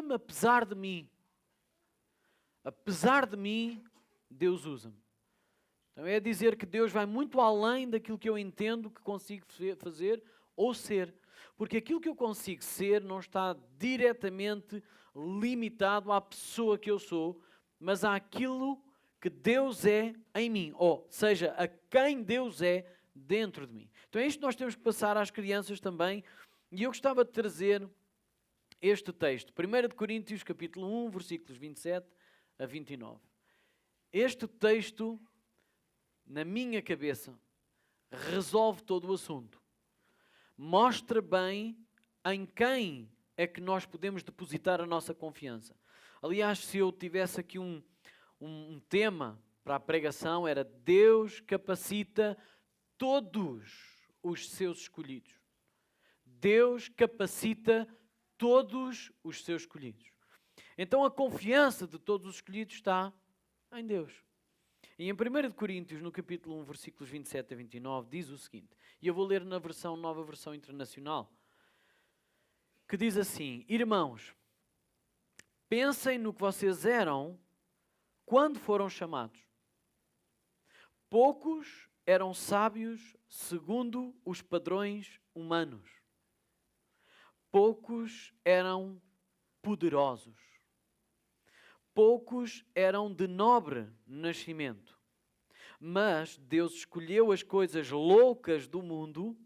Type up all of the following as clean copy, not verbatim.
usa-me apesar de mim. Apesar de mim, Deus usa-me. Então é dizer que Deus vai muito além daquilo que eu entendo que consigo fazer ou ser. Porque aquilo que eu consigo ser não está diretamente limitado à pessoa que eu sou, mas àquilo que Deus é em mim. Ou seja, a quem Deus é dentro de mim. Então é isto que nós temos que passar às crianças também. E eu gostava de trazer este texto. 1 de Coríntios, capítulo 1, versículos 27 a 29. Este texto, na minha cabeça, resolve todo o assunto. Mostra bem em quem é que nós podemos depositar a nossa confiança. Aliás, se eu tivesse aqui um tema para a pregação, era Deus capacita todos os seus escolhidos. Deus capacita todos os seus escolhidos. Então a confiança de todos os escolhidos está em Deus. E em 1 de Coríntios, no capítulo 1, versículos 27 a 29, diz o seguinte, e eu vou ler na nova versão internacional, que diz assim: Irmãos, pensem no que vocês eram quando foram chamados. Poucos eram sábios segundo os padrões humanos. Poucos eram poderosos. Poucos eram de nobre nascimento. Mas Deus escolheu as coisas loucas do mundo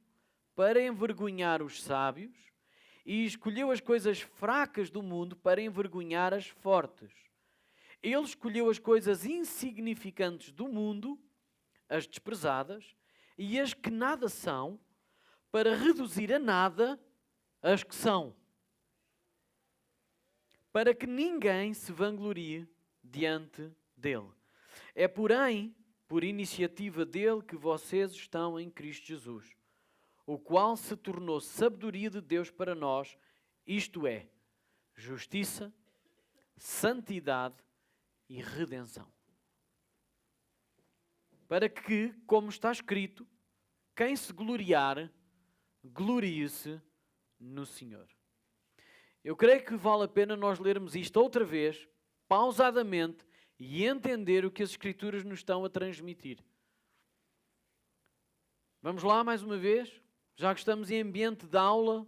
para envergonhar os sábios e escolheu as coisas fracas do mundo para envergonhar as fortes. Ele escolheu as coisas insignificantes do mundo, as desprezadas, e as que nada são, para reduzir a nada as que são, para que ninguém se vanglorie diante dele. É, porém, por iniciativa dele que vocês estão em Cristo Jesus, o qual se tornou sabedoria de Deus para nós, isto é, justiça, santidade e redenção. Para que, como está escrito, quem se gloriar, glorie-se no Senhor. Eu creio que vale a pena nós lermos isto outra vez, pausadamente, e entender o que as Escrituras nos estão a transmitir. Vamos lá mais uma vez? Já que estamos em ambiente de aula,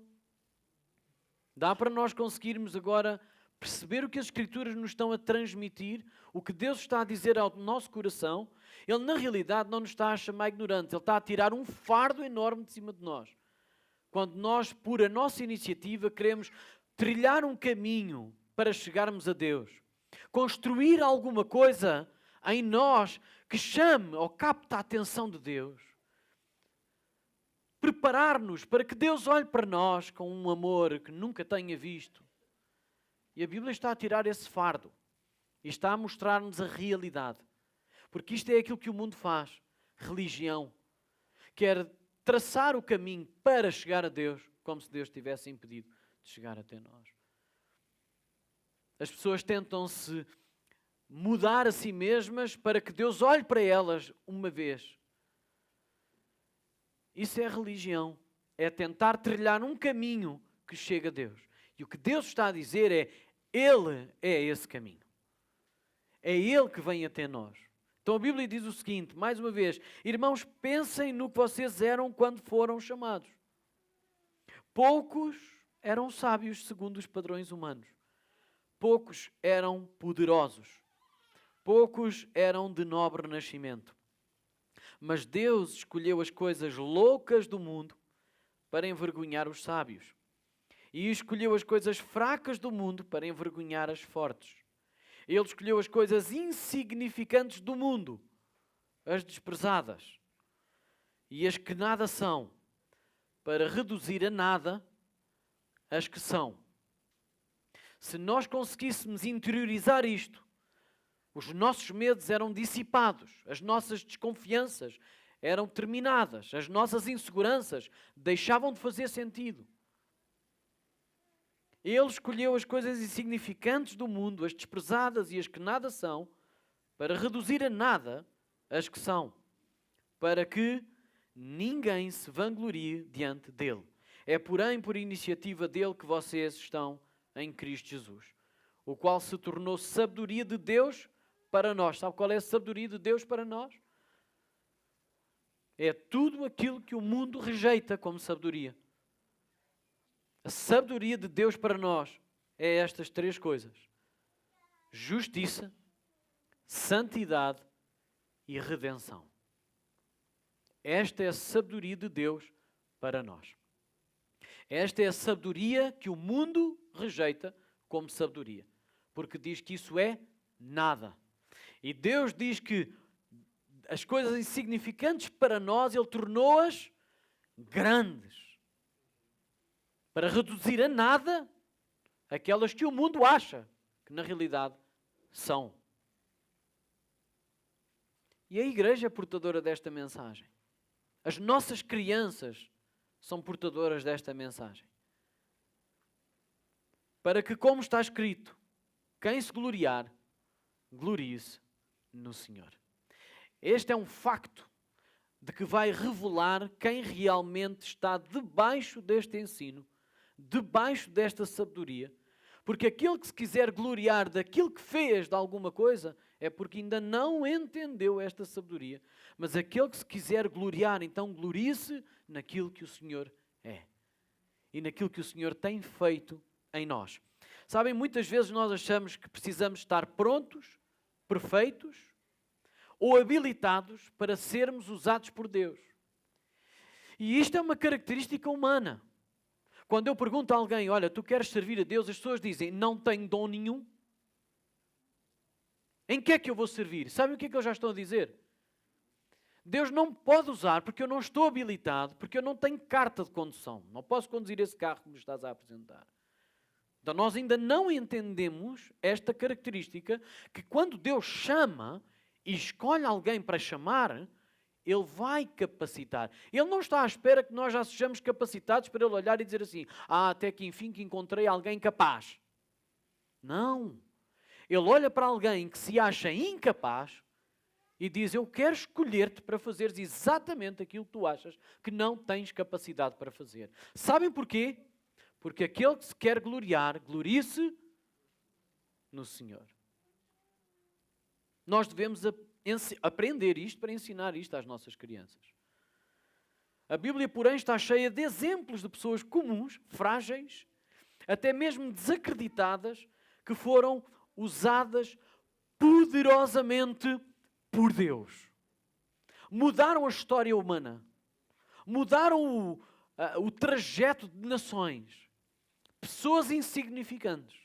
dá para nós conseguirmos agora perceber o que as Escrituras nos estão a transmitir, o que Deus está a dizer ao nosso coração. Ele, na realidade, não nos está a chamar ignorantes. Ele está a tirar um fardo enorme de cima de nós. Quando nós, por a nossa iniciativa, queremos trilhar um caminho para chegarmos a Deus. Construir alguma coisa em nós que chame ou capte a atenção de Deus. Preparar-nos para que Deus olhe para nós com um amor que nunca tenha visto. E a Bíblia está a tirar esse fardo. E está a mostrar-nos a realidade. Porque isto é aquilo que o mundo faz. Religião. Quer traçar o caminho para chegar a Deus, como se Deus tivesse impedido de chegar até nós. As pessoas tentam-se mudar a si mesmas para que Deus olhe para elas uma vez. Isso é religião. É tentar trilhar um caminho que chega a Deus. E o que Deus está a dizer é, Ele é esse caminho. É Ele que vem até nós. Então a Bíblia diz o seguinte, mais uma vez, irmãos, pensem no que vocês eram quando foram chamados. Poucos eram sábios segundo os padrões humanos. Poucos eram poderosos. Poucos eram de nobre nascimento. Mas Deus escolheu as coisas loucas do mundo para envergonhar os sábios. E escolheu as coisas fracas do mundo para envergonhar as fortes. Ele escolheu as coisas insignificantes do mundo, as desprezadas, e as que nada são, para reduzir a nada as que são. Se nós conseguíssemos interiorizar isto, os nossos medos eram dissipados, as nossas desconfianças eram terminadas, as nossas inseguranças deixavam de fazer sentido. Ele escolheu as coisas insignificantes do mundo, as desprezadas e as que nada são, para reduzir a nada as que são, para que ninguém se vanglorie diante dele. É, porém, por iniciativa dele que vocês estão em Cristo Jesus, o qual se tornou sabedoria de Deus para nós. Sabe qual é a sabedoria de Deus para nós? É tudo aquilo que o mundo rejeita como sabedoria. A sabedoria de Deus para nós é estas três coisas: justiça, santidade e redenção. Esta é a sabedoria de Deus para nós. Esta é a sabedoria que o mundo rejeita como sabedoria, porque diz que isso é nada. E Deus diz que as coisas insignificantes para nós, Ele tornou-as grandes, para reduzir a nada aquelas que o mundo acha que na realidade são. E a igreja é portadora desta mensagem. As nossas crianças são portadoras desta mensagem. Para que, como está escrito, quem se gloriar, glorie-se no Senhor. Este é um facto de que vai revelar quem realmente está debaixo deste ensino, debaixo desta sabedoria. Porque aquele que se quiser gloriar daquilo que fez de alguma coisa, é porque ainda não entendeu esta sabedoria. Mas aquele que se quiser gloriar, então glorie-se naquilo que o Senhor é. E naquilo que o Senhor tem feito em nós. Sabem, muitas vezes nós achamos que precisamos estar prontos, perfeitos ou habilitados para sermos usados por Deus. E isto é uma característica humana. Quando eu pergunto a alguém, olha, tu queres servir a Deus? As pessoas dizem, não tenho dom nenhum. Em que é que eu vou servir? Sabem o que é que eles já estão a dizer? Deus não me pode usar porque eu não estou habilitado, porque eu não tenho carta de condução. Não posso conduzir esse carro que me estás a apresentar. Então nós ainda não entendemos esta característica que quando Deus chama e escolhe alguém para chamar, Ele vai capacitar. Ele não está à espera que nós já sejamos capacitados para Ele olhar e dizer assim, até que enfim que encontrei alguém capaz. Não. Ele olha para alguém que se acha incapaz e diz, eu quero escolher-te para fazeres exatamente aquilo que tu achas que não tens capacidade para fazer. Sabem porquê? Porque aquele que se quer gloriar, glorie-se no Senhor. Nós devemos aprender isto para ensinar isto às nossas crianças. A Bíblia, porém, está cheia de exemplos de pessoas comuns, frágeis, até mesmo desacreditadas, que foram usadas poderosamente por Deus. Mudaram a história humana. Mudaram o trajeto de nações. Pessoas insignificantes.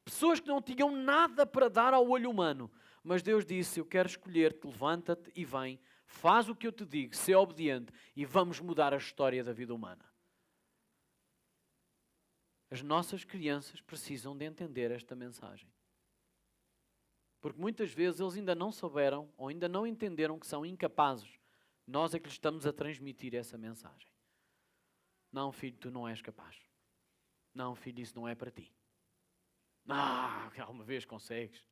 Pessoas que não tinham nada para dar ao olho humano. Mas Deus disse, eu quero escolher-te, levanta-te e vem, faz o que eu te digo, sê obediente e vamos mudar a história da vida humana. As nossas crianças precisam de entender esta mensagem. Porque muitas vezes eles ainda não souberam ou ainda não entenderam que são incapazes. Nós é que lhes estamos a transmitir essa mensagem. Não, filho, tu não és capaz. Não, filho, isso não é para ti. Alguma vez consegues.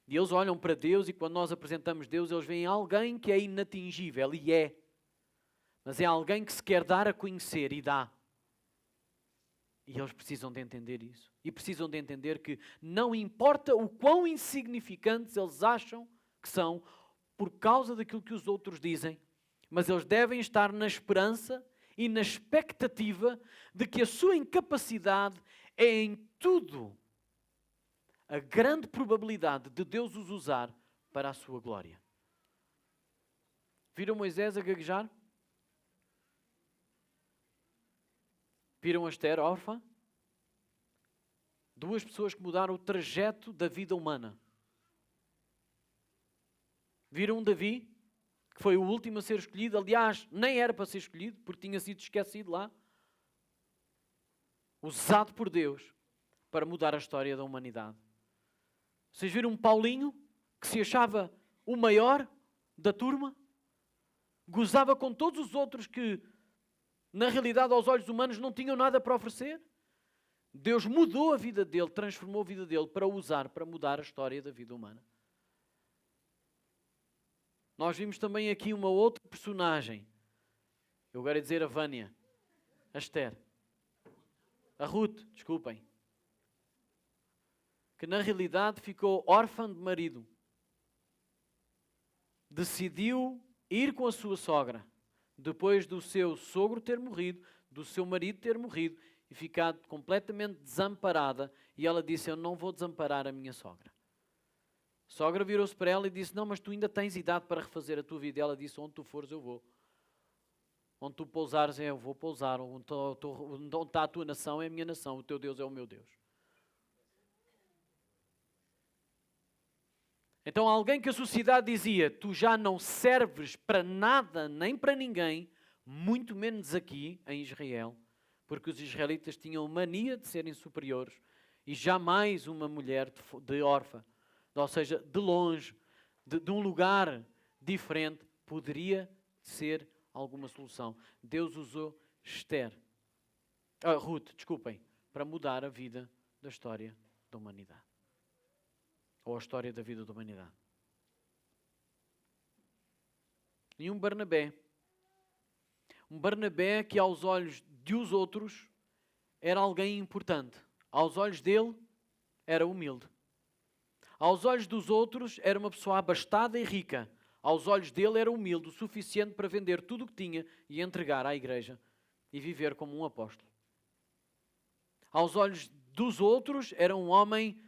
E eles olham para Deus e quando nós apresentamos Deus, eles veem alguém que é inatingível, e é. Mas é alguém que se quer dar a conhecer e dá. E eles precisam de entender isso. E precisam de entender que não importa o quão insignificantes eles acham que são por causa daquilo que os outros dizem, mas eles devem estar na esperança e na expectativa de que a sua incapacidade é em tudo a grande probabilidade de Deus os usar para a sua glória. Viram Moisés a gaguejar? Viram a Esther, órfã? Duas pessoas que mudaram o trajeto da vida humana. Viram Davi, que foi o último a ser escolhido. Aliás, nem era para ser escolhido, porque tinha sido esquecido lá. Usado por Deus para mudar a história da humanidade. Vocês viram um Paulinho, que se achava o maior da turma? Gozava com todos os outros que, na realidade, aos olhos humanos, não tinham nada para oferecer? Deus mudou a vida dele, transformou a vida dele para usar, para mudar a história da vida humana. Nós vimos também aqui uma outra personagem. Eu agora ia dizer a Vânia. A Esther. A Ruth, desculpem. que na realidade ficou órfã de marido, decidiu ir com a sua sogra, depois do seu sogro ter morrido, do seu marido ter morrido, e ficado completamente desamparada, e ela disse: eu não vou desamparar a minha sogra. A sogra virou-se para ela e disse: não, mas tu ainda tens idade para refazer a tua vida. E ela disse: onde tu fores eu vou. Onde tu pousares eu vou pousar. Onde está a tua nação é a minha nação. O teu Deus é o meu Deus. Então alguém que a sociedade dizia: tu já não serves para nada nem para ninguém, muito menos aqui em Israel, porque os israelitas tinham mania de serem superiores, e jamais uma mulher de órfã, ou seja, de longe, de um lugar diferente, poderia ser alguma solução. Deus usou Ruth, desculpem, para mudar a vida da história da humanidade. Ou a história da vida da humanidade. E um Barnabé que aos olhos dos outros era alguém importante. Aos olhos dele era humilde. Aos olhos dos outros era uma pessoa abastada e rica. Aos olhos dele era humilde o suficiente para vender tudo o que tinha e entregar à igreja e viver como um apóstolo. Aos olhos dos outros era um homem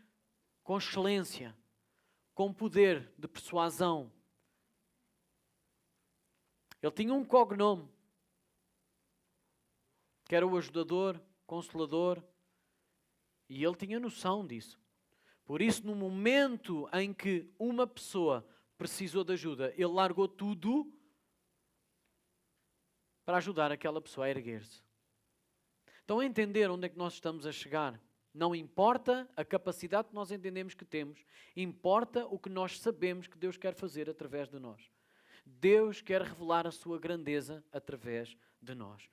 com excelência, com poder de persuasão. Ele tinha um cognome, que era o ajudador, consolador, e ele tinha noção disso. Por isso, no momento em que uma pessoa precisou de ajuda, ele largou tudo para ajudar aquela pessoa a erguer-se. Estão a entender onde é que nós estamos a chegar? Não importa a capacidade que nós entendemos que temos, importa o que nós sabemos que Deus quer fazer através de nós. Deus quer revelar a sua grandeza através de nós.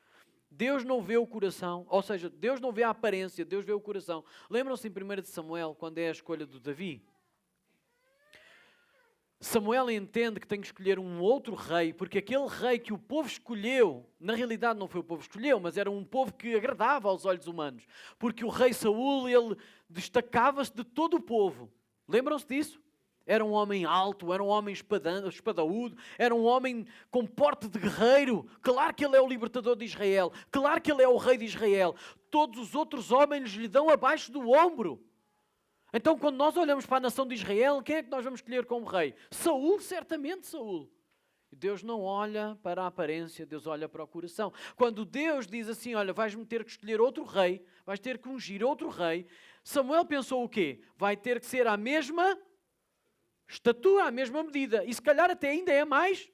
Deus não vê o coração, ou seja, Deus não vê a aparência, Deus vê o coração. Lembram-se em 1 Samuel, quando é a escolha do Davi? Samuel entende que tem que escolher um outro rei, porque aquele rei que o povo escolheu, na realidade não foi o povo que escolheu, mas era um povo que agradava aos olhos humanos. Porque o rei Saul, ele destacava-se de todo o povo. Lembram-se disso? Era um homem alto, era um homem espadaúdo, era um homem com porte de guerreiro. Claro que ele é o libertador de Israel, claro que ele é o rei de Israel. Todos os outros homens lhe dão abaixo do ombro. Então, quando nós olhamos para a nação de Israel, quem é que nós vamos escolher como rei? Saul, certamente Saul. Deus não olha para a aparência, Deus olha para o coração. Quando Deus diz assim: olha, vais-me ter que escolher outro rei, vais ter que ungir outro rei, Samuel pensou o quê? Vai ter que ser a mesma estatura, a mesma medida, e se calhar até ainda é mais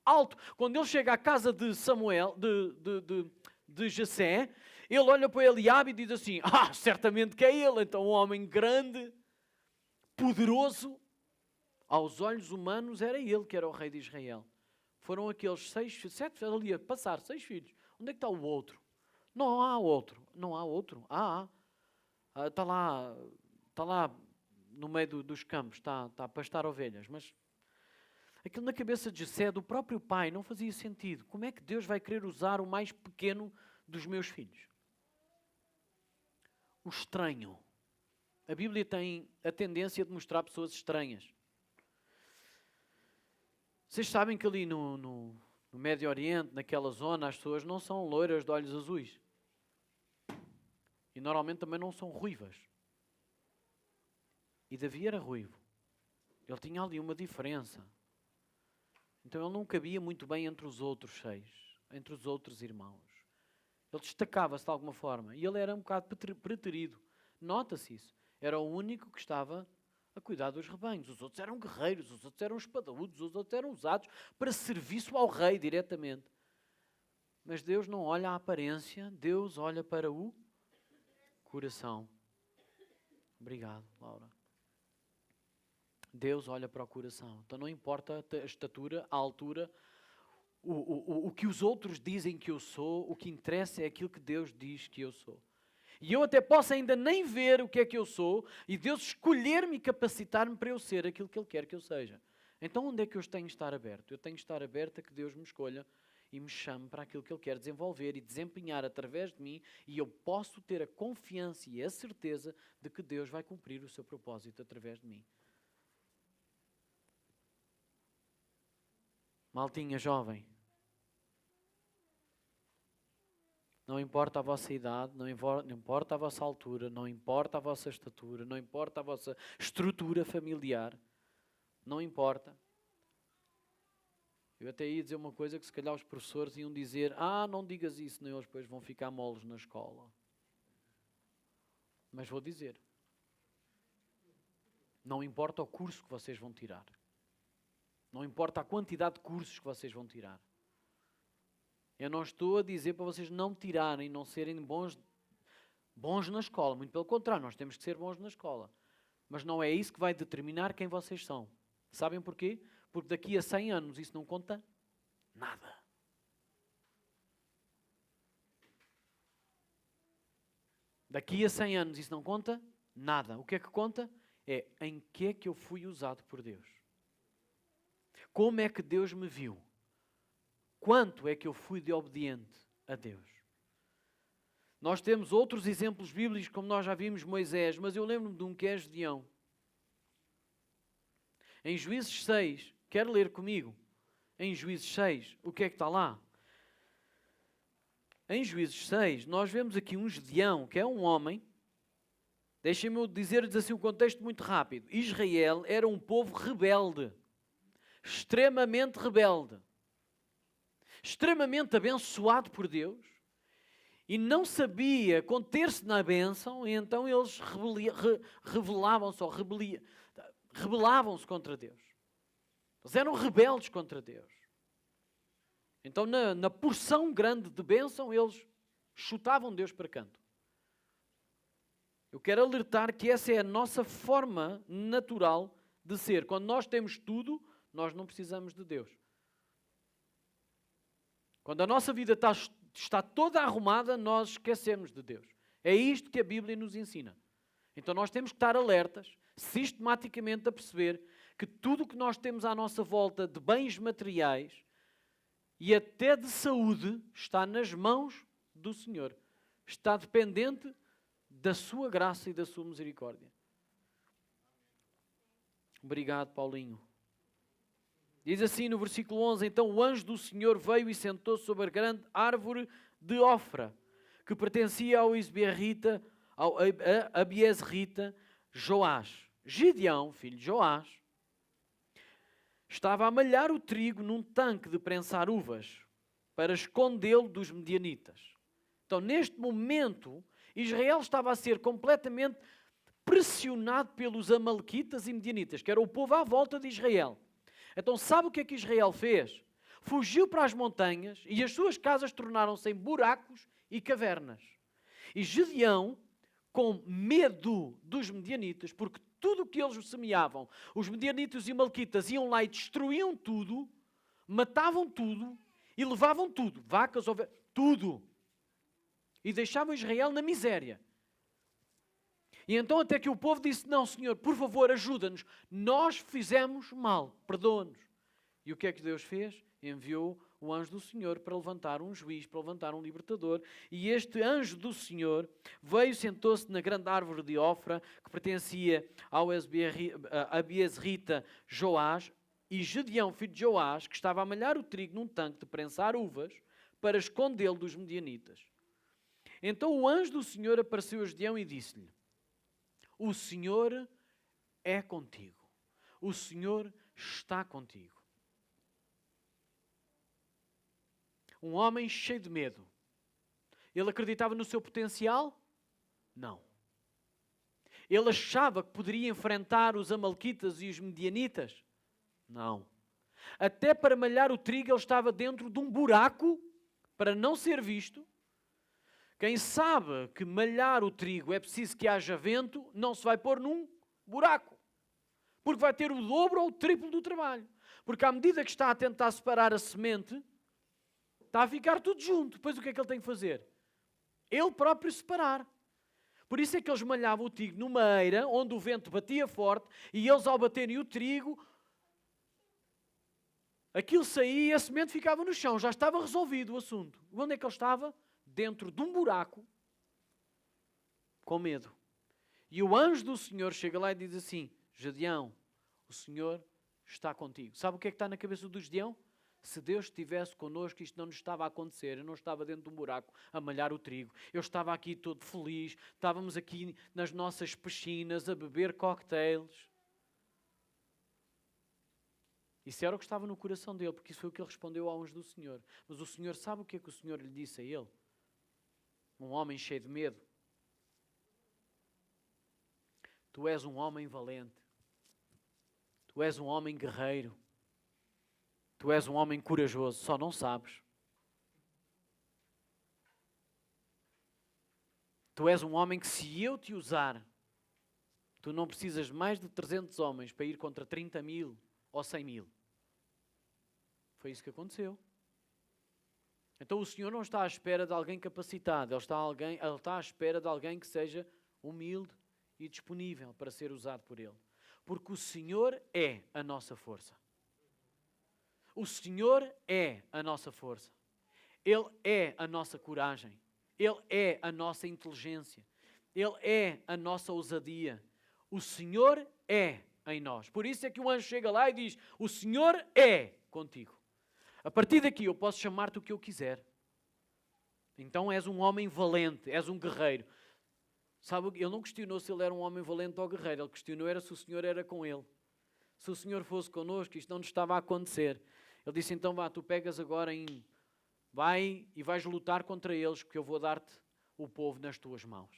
alto. Quando ele chega à casa de Samuel, de Jessé, ele olha para Eliabe e diz assim: certamente que é ele. Então um homem grande, poderoso, aos olhos humanos era ele que era o rei de Israel. Foram aqueles 7, ali a passar 6 filhos. Onde é que está o outro? Não há outro. Não há outro. Está lá no meio dos campos, está a pastar ovelhas. Mas aquilo na cabeça de Jessé, do próprio pai, não fazia sentido. Como é que Deus vai querer usar o mais pequeno dos meus filhos? O estranho. A Bíblia tem a tendência de mostrar pessoas estranhas. Vocês sabem que ali no Médio Oriente, naquela zona, as pessoas não são loiras de olhos azuis. E normalmente também não são ruivas. E Davi era ruivo. Ele tinha ali uma diferença. Então ele não cabia muito bem entre os outros 6, entre os outros irmãos. Ele destacava-se de alguma forma. E ele era um bocado preterido. Nota-se isso. Era o único que estava a cuidar dos rebanhos. Os outros eram guerreiros, os outros eram espadaúdos, os outros eram usados para serviço ao rei diretamente. Mas Deus não olha a aparência, Deus olha para o coração. Obrigado, Laura. Deus olha para o coração. Então não importa a estatura, a altura, o que os outros dizem que eu sou, o que interessa é aquilo que Deus diz que eu sou. E eu até posso ainda nem ver o que é que eu sou, e Deus escolher-me e capacitar-me para eu ser aquilo que Ele quer que eu seja. Então onde é que eu tenho de estar aberto? Eu tenho de estar aberto a que Deus me escolha e me chame para aquilo que Ele quer desenvolver e desempenhar através de mim, e eu posso ter a confiança e a certeza de que Deus vai cumprir o seu propósito através de mim. Maltinha jovem, não importa a vossa idade, não importa a vossa altura, não importa a vossa estatura, não importa a vossa estrutura familiar, não importa. Eu até ia dizer uma coisa que se calhar os professores iam dizer: não digas isso, nem eles depois vão ficar moles na escola. Mas vou dizer. Não importa o curso que vocês vão tirar. Não importa a quantidade de cursos que vocês vão tirar. Eu não estou a dizer para vocês não tirarem, não serem bons na escola. Muito pelo contrário, nós temos que ser bons na escola. Mas não é isso que vai determinar quem vocês são. Sabem porquê? Porque daqui a 100 anos isso não conta nada. Daqui a 100 anos isso não conta nada. O que é que conta? É em que é que eu fui usado por Deus. Como é que Deus me viu? Quanto é que eu fui de obediente a Deus? Nós temos outros exemplos bíblicos, como nós já vimos Moisés, mas eu lembro-me de um que é Gedeão. Em Juízes 6, quer ler comigo? Em Juízes 6, o que é que está lá? Em Juízes 6, nós vemos aqui um Gedeão, que é um homem. Deixem-me dizer-lhes assim o contexto muito rápido. Israel era um povo rebelde. Extremamente rebelde. Extremamente abençoado por Deus. E não sabia conter-se na bênção, e então eles rebelavam-se contra Deus. Eles eram rebeldes contra Deus. Então, na porção grande de bênção, eles chutavam Deus para canto. Eu quero alertar que essa é a nossa forma natural de ser. Quando nós temos tudo, nós não precisamos de Deus. Quando a nossa vida está toda arrumada, nós esquecemos de Deus. É isto que a Bíblia nos ensina. Então nós temos que estar alertas, sistematicamente a perceber que tudo o que nós temos à nossa volta de bens materiais e até de saúde está nas mãos do Senhor. Está dependente da sua graça e da sua misericórdia. Obrigado, Paulinho. Diz assim no versículo 11: então o anjo do Senhor veio e sentou-se sobre a grande árvore de Ofra, que pertencia ao Abiezrita Joás. Gideão, filho de Joás, estava a malhar o trigo num tanque de prensar uvas, para escondê-lo dos medianitas. Então, neste momento, Israel estava a ser completamente pressionado pelos amalequitas e medianitas, que era o povo à volta de Israel. Então, sabe o que é que Israel fez? Fugiu para as montanhas e as suas casas tornaram-se em buracos e cavernas. E Gideão, com medo dos medianitas, porque tudo o que eles semeavam, os medianitas e amalequitas iam lá e destruíam tudo, matavam tudo e levavam tudo, vacas, ovelhas, tudo. E deixavam Israel na miséria. E então até que o povo disse: não, Senhor, por favor, ajuda-nos. Nós fizemos mal, perdoa-nos. E o que é que Deus fez? Enviou o anjo do Senhor para levantar um juiz, para levantar um libertador. E este anjo do Senhor veio, sentou-se na grande árvore de Ofra, que pertencia ao Abiezrita Joás, e Gedeão, filho de Joás, que estava a malhar o trigo num tanque de prensar uvas, para escondê-lo dos medianitas. Então o anjo do Senhor apareceu a Gedeão e disse-lhe: o Senhor é contigo. O Senhor está contigo. Um homem cheio de medo. Ele acreditava no seu potencial? Não. Ele achava que poderia enfrentar os amalequitas e os medianitas? Não. Até para malhar o trigo ele estava dentro de um buraco para não ser visto. Quem sabe que malhar o trigo é preciso que haja vento, não se vai pôr num buraco. Porque vai ter o dobro ou o triplo do trabalho. Porque à medida que está a tentar separar a semente, está a ficar tudo junto. Depois o que é que ele tem que fazer? Ele próprio separar. Por isso é que eles malhavam o trigo numa eira, onde o vento batia forte, e eles ao baterem o trigo, aquilo saía e a semente ficava no chão. Já estava resolvido o assunto. Onde é que ele estava? Dentro de um buraco, com medo. E o anjo do Senhor chega lá e diz assim: Gedeão, o Senhor está contigo. Sabe o que é que está na cabeça do Gedeão? Se Deus estivesse connosco, isto não nos estava a acontecer. Eu não estava dentro de um buraco a malhar o trigo. Eu estava aqui todo feliz. Estávamos aqui nas nossas piscinas a beber cocktails. Isso era o que estava no coração dele, porque isso foi o que ele respondeu ao anjo do Senhor. Mas o Senhor sabe o que é que o Senhor lhe disse a ele? Um homem cheio de medo. Tu és um homem valente. Tu és um homem guerreiro. Tu és um homem corajoso, só não sabes. Tu és um homem que, se eu te usar, tu não precisas de mais de 300 homens para ir contra 30.000 ou 100.000. Foi isso que aconteceu. Então o Senhor não está à espera de alguém capacitado, Ele está à espera de alguém que seja humilde e disponível para ser usado por Ele. Porque o Senhor é a nossa força. O Senhor é a nossa força. Ele é a nossa coragem. Ele é a nossa inteligência. Ele é a nossa ousadia. O Senhor é em nós. Por isso é que o anjo chega lá e diz: o Senhor é contigo. A partir daqui eu posso chamar-te o que eu quiser. Então és um homem valente, és um guerreiro. Sabe, ele não questionou se ele era um homem valente ou guerreiro. Ele questionou era se o Senhor era com ele. Se o Senhor fosse connosco, isto não nos estava a acontecer. Ele disse: então vá, tu pegas agora vai e vais lutar contra eles, porque eu vou dar-te o povo nas tuas mãos.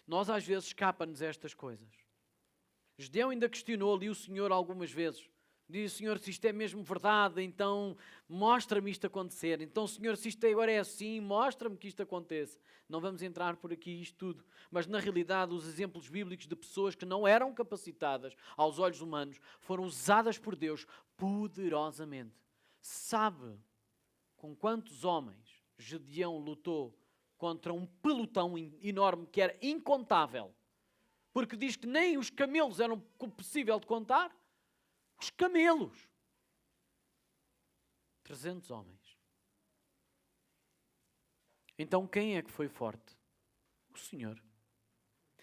Nós às vezes escapa-nos estas coisas. Gedeão ainda questionou ali o Senhor algumas vezes. Diz: Senhor, se isto é mesmo verdade, então mostra-me isto acontecer. Então, Senhor, se isto agora é assim, mostra-me que isto aconteça. Não vamos entrar por aqui isto tudo. Mas, na realidade, os exemplos bíblicos de pessoas que não eram capacitadas aos olhos humanos foram usadas por Deus poderosamente. Sabe com quantos homens Gedeão lutou contra um pelotão enorme que era incontável? Porque diz que nem os camelos eram possível de contar. Os camelos. 300 homens. Então quem é que foi forte? O Senhor.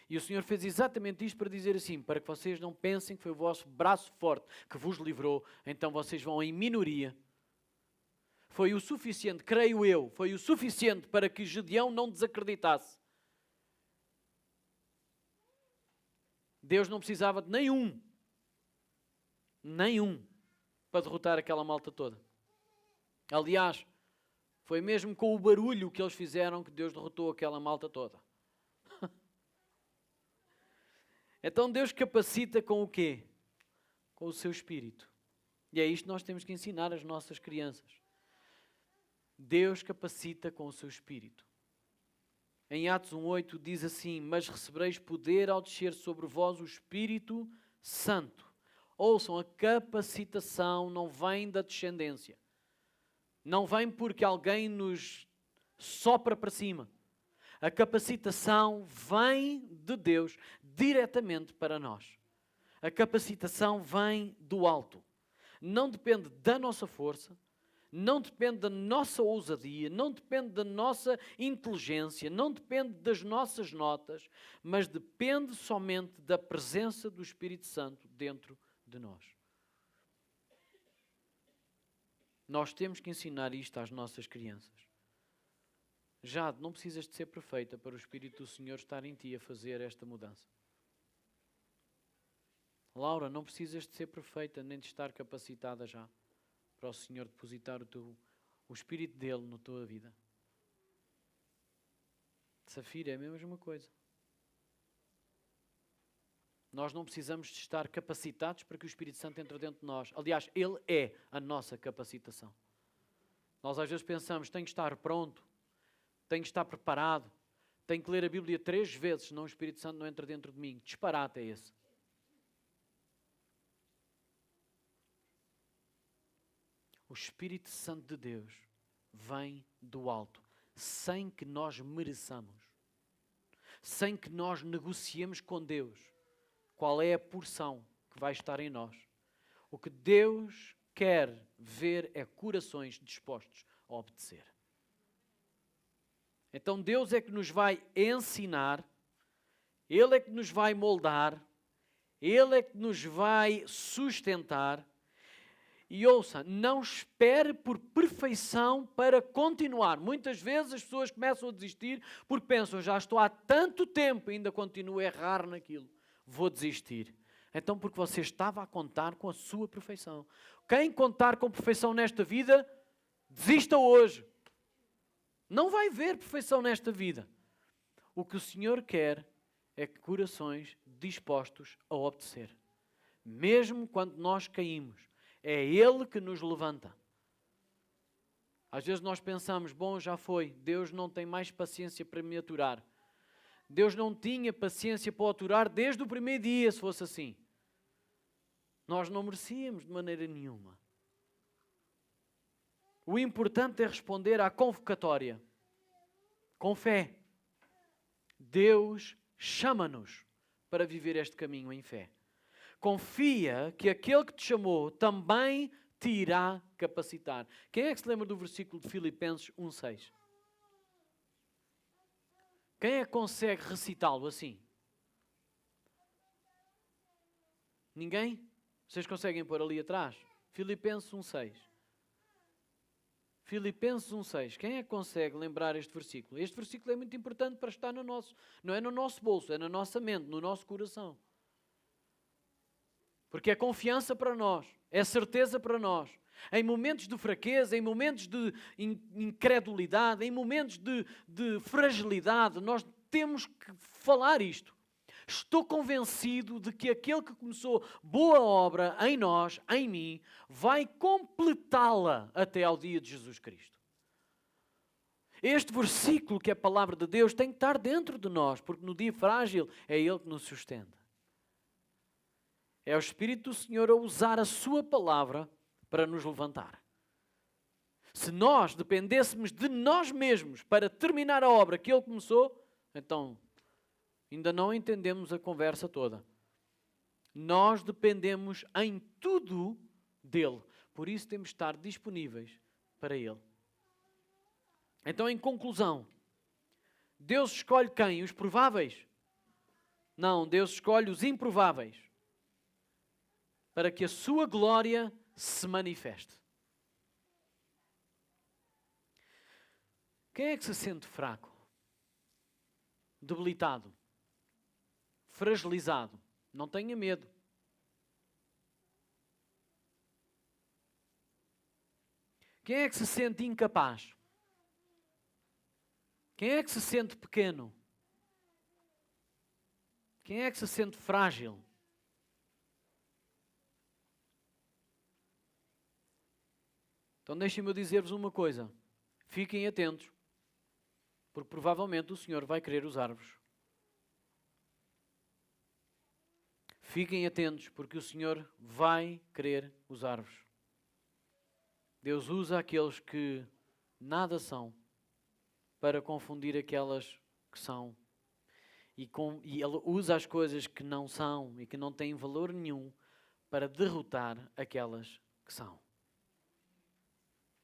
E o Senhor fez exatamente isto para dizer assim, para que vocês não pensem que foi o vosso braço forte que vos livrou, então vocês vão em minoria. Foi o suficiente, creio eu, foi o suficiente para que Gedeão não desacreditasse. Deus não precisava de nenhum, para derrotar aquela malta toda. Aliás, foi mesmo com o barulho que eles fizeram que Deus derrotou aquela malta toda. Então Deus capacita com o quê? Com o seu Espírito. E é isto que nós temos que ensinar às nossas crianças. Deus capacita com o seu Espírito. Em Atos 1:8 diz assim: mas recebereis poder ao descer sobre vós o Espírito Santo. Ouçam, a capacitação não vem da descendência. Não vem porque alguém nos sopra para cima. A capacitação vem de Deus diretamente para nós. A capacitação vem do alto. Não depende da nossa força, não depende da nossa ousadia, não depende da nossa inteligência, não depende das nossas notas, mas depende somente da presença do Espírito Santo dentro de nós. Nós temos que ensinar isto às nossas crianças. Jade, não precisas de ser perfeita para o Espírito do Senhor estar em ti a fazer esta mudança. Laura, não precisas de ser perfeita nem de estar capacitada já para o Senhor depositar o Espírito dele na tua vida. Safira, é a mesma coisa. Nós não precisamos de estar capacitados para que o Espírito Santo entre dentro de nós. Aliás, Ele é a nossa capacitação. Nós às vezes pensamos, tenho que estar pronto, tenho que estar preparado, tenho que ler a Bíblia 3 vezes, senão o Espírito Santo não entra dentro de mim. Disparate é esse. O Espírito Santo de Deus vem do alto, sem que nós mereçamos, sem que nós negociemos com Deus qual é a porção que vai estar em nós. O que Deus quer ver é corações dispostos a obedecer. Então Deus é que nos vai ensinar, Ele é que nos vai moldar, Ele é que nos vai sustentar. E ouça, não espere por perfeição para continuar. Muitas vezes as pessoas começam a desistir porque pensam, já estou há tanto tempo e ainda continuo a errar naquilo. Vou desistir. Então porque você estava a contar com a sua perfeição. Quem contar com perfeição nesta vida, desista hoje. Não vai haver perfeição nesta vida. O que o Senhor quer é que corações dispostos a obedecer. Mesmo quando nós caímos, é Ele que nos levanta. Às vezes nós pensamos, bom, já foi, Deus não tem mais paciência para me aturar. Deus não tinha paciência para o aturar desde o primeiro dia, se fosse assim. Nós não merecíamos de maneira nenhuma. O importante é responder à convocatória com fé. Deus chama-nos para viver este caminho em fé. Confia que aquele que te chamou também te irá capacitar. Quem é que se lembra do versículo de Filipenses 1,6? Quem é que consegue recitá-lo assim? Ninguém? Vocês conseguem pôr ali atrás? Filipenses 1,6. Filipenses 1,6. Quem é que consegue lembrar este versículo? Este versículo é muito importante para estar no nosso, não é no nosso bolso, é na nossa mente, no nosso coração. Porque é confiança para nós, é certeza para nós. Em momentos de fraqueza, em momentos de incredulidade, em momentos de fragilidade, nós temos que falar isto. Estou convencido de que aquele que começou boa obra em nós, em mim, vai completá-la até ao dia de Jesus Cristo. Este versículo, que é a palavra de Deus, tem que estar dentro de nós, porque no dia frágil é Ele que nos sustenta. É o Espírito do Senhor a usar a sua palavra para nos levantar. Se nós dependêssemos de nós mesmos para terminar a obra que Ele começou, então ainda não entendemos a conversa toda. Nós dependemos em tudo dEle. Por isso temos de estar disponíveis para Ele. Então, em conclusão, Deus escolhe quem? Os prováveis? Não, Deus escolhe os improváveis. Para que a sua glória se manifeste. Quem é que se sente fraco? Debilitado? Fragilizado? Não tenha medo. Quem é que se sente incapaz? Quem é que se sente pequeno? Quem é que se sente frágil? Então deixem-me dizer-vos uma coisa. Fiquem atentos, porque provavelmente o Senhor vai querer usar-vos. Fiquem atentos, porque o Senhor vai querer usar-vos. Deus usa aqueles que nada são para confundir aquelas que são. E Ele usa as coisas que não são e que não têm valor nenhum para derrotar aquelas que são.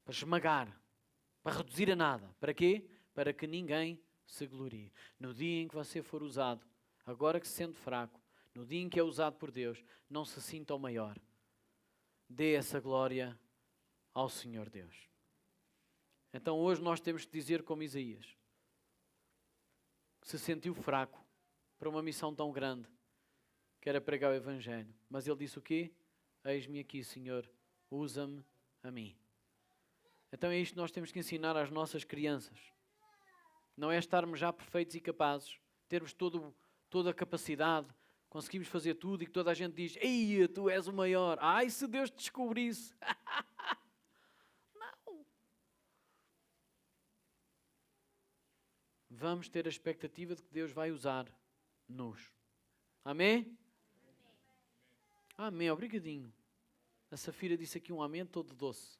Para esmagar, para reduzir a nada. Para quê? Para que ninguém se glorie. No dia em que você for usado, agora que se sente fraco, no dia em que é usado por Deus, não se sinta o maior. Dê essa glória ao Senhor Deus. Então hoje nós temos que dizer como Isaías, que se sentiu fraco para uma missão tão grande, que era pregar o Evangelho. Mas ele disse o quê? Eis-me aqui, Senhor, usa-me a mim. Então é isto que nós temos que ensinar às nossas crianças. Não é estarmos já perfeitos e capazes, termos toda a capacidade, conseguimos fazer tudo e que toda a gente diz, ei, tu és o maior. Ai, se Deus te descobrisse. Não. Vamos ter a expectativa de que Deus vai usar-nos. Amém? Amém, obrigadinho. A Safira disse aqui um amém todo doce.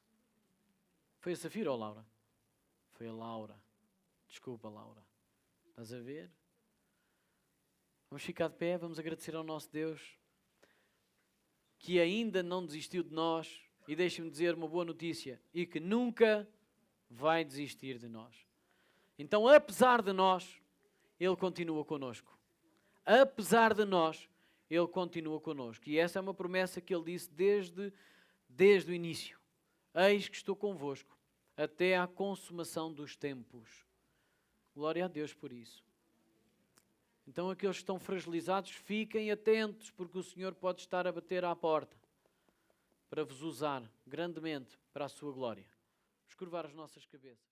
Foi a Safira ou a Laura? Foi a Laura. Desculpa, Laura. Estás a ver? Vamos ficar de pé, vamos agradecer ao nosso Deus. que ainda não desistiu de nós, e deixe-me dizer uma boa notícia, e que nunca vai desistir de nós. Então, apesar de nós, Ele continua connosco. Apesar de nós, Ele continua connosco. E essa é uma promessa que Ele disse desde o início. Eis que estou convosco até à consumação dos tempos. Glória a Deus por isso. Então aqueles que estão fragilizados, fiquem atentos, porque o Senhor pode estar a bater à porta para vos usar grandemente para a sua glória. Vamos curvar as nossas cabeças.